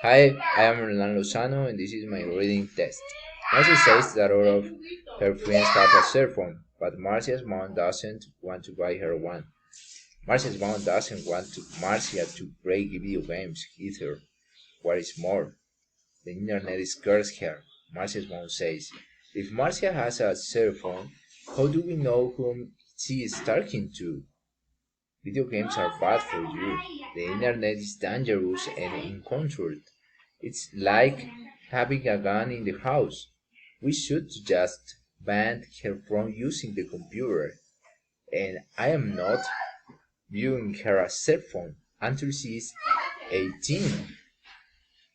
Hi, I am Renan Lozano and this is my reading test. Marcia says that all of her friends have a cell phone, but Marcia's mom doesn't want to buy her one. Marcia's mom doesn't want Marcia to play video games either. What is more, the internet scares her. Marcia's mom says, if Marcia has a cell phone, how do we know whom she is talking to? Video games are bad for you. The internet is dangerous and uncontrolled. It's like having a gun in the house. We should just ban her from using the computer. And I am not viewing her a cell phone until she is 18.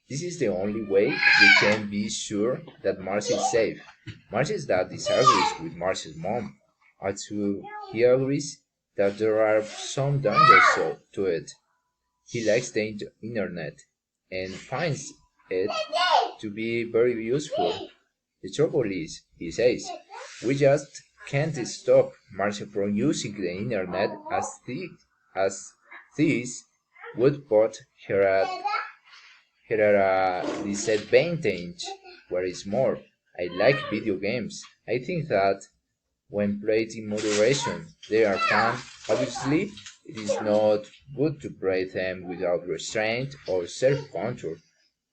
This is the only way we can be sure that Marcy is safe. Marcy's dad disagrees with Marcy's mom, although he agrees that there are some dangers to it. He likes the internet and finds it to be very useful. The trouble is, he says, we just can't stop Marcia from using the internet as this would put her at disadvantage. What is more, I like video games. I think that when played in moderation, they are fun. Obviously, it is not good to play them without restraint or self control.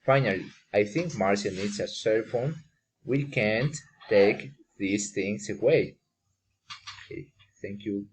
Finally, I think Marcia needs a cell phone. We can't take these things away. Okay, thank you.